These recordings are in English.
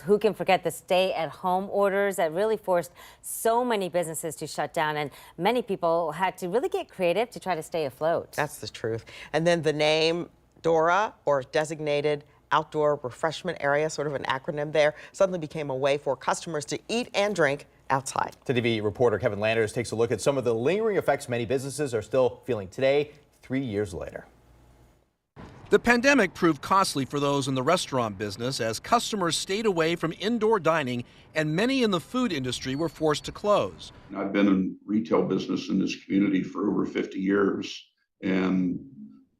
Who can forget the stay-at-home orders that really forced so many businesses to shut down, and many people had to really get creative to try to stay afloat. That's the truth. And then the name DORA, or Designated Outdoor Refreshment Area, sort of an acronym there, suddenly became a way for customers to eat and drink outside. TV reporter Kevin Landers takes a look at some of the lingering effects many businesses are still feeling today, 3 years later. The pandemic proved costly for those in the restaurant business as customers stayed away from indoor dining and many in the food industry were forced to close. I've been in retail business in this community for over 50 years, and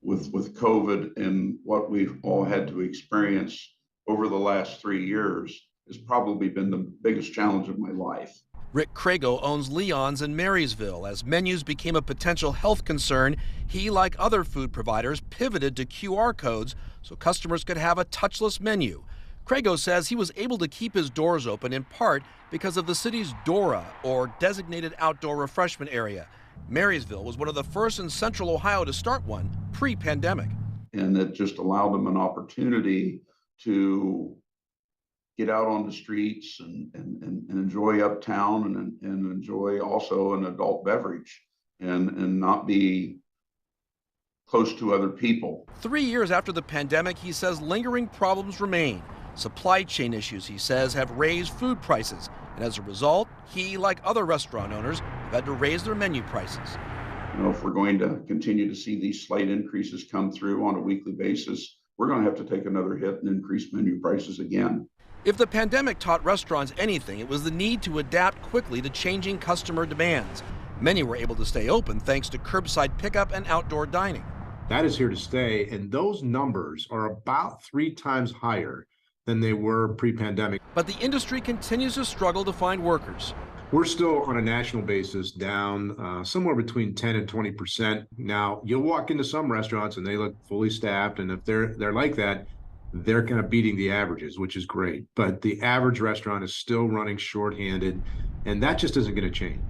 with COVID and what we've all had to experience over the last 3 years has probably been the biggest challenge of my life. Rick Crago owns Leon's in Marysville. As menus became a potential health concern, he, like other food providers, pivoted to QR codes so customers could have a touchless menu. Crago says he was able to keep his doors open in part because of the city's DORA, or Designated Outdoor Refreshment Area. Marysville was one of the first in central Ohio to start one pre-pandemic. And it just allowed them an opportunity to get out on the streets and enjoy uptown and enjoy also an adult beverage and not be close to other people. 3 years after the pandemic, he says lingering problems remain. Supply chain issues, he says, have raised food prices. And as a result, he, like other restaurant owners, have had to raise their menu prices. You know, if we're going to continue to see these slight increases come through on a weekly basis, we're going to have to take another hit and increase menu prices again. If the pandemic taught restaurants anything, it was the need to adapt quickly to changing customer demands. Many were able to stay open thanks to curbside pickup and outdoor dining. That is here to stay, and those numbers are about 3 times higher than they were pre-pandemic. But the industry continues to struggle to find workers. We're still on a national basis down somewhere between 10 and 20%. Now, you'll walk into some restaurants and they look fully staffed, and if they're like that, they're kind of beating the averages, which is great. But the average restaurant is still running shorthanded, and that just isn't going to change.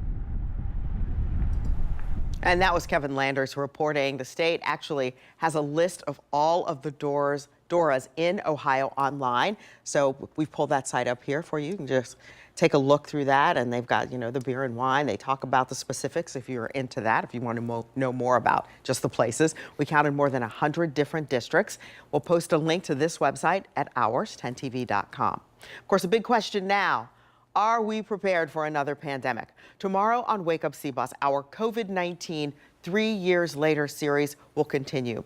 And that was Kevin Landers reporting. The state actually has a list of all of the DORAs in Ohio online. So we've pulled that site up here for you. You can just take a look through that, and they've got, you know, the beer and wine. They talk about the specifics if you're into that, if you want to know more about just the places. We counted more than 100 different districts. We'll post a link to this website at ours10tv.com. Of course, a big question now: are we prepared for another pandemic? Tomorrow on Wake Up CBus, our COVID-19 3 years later series will continue.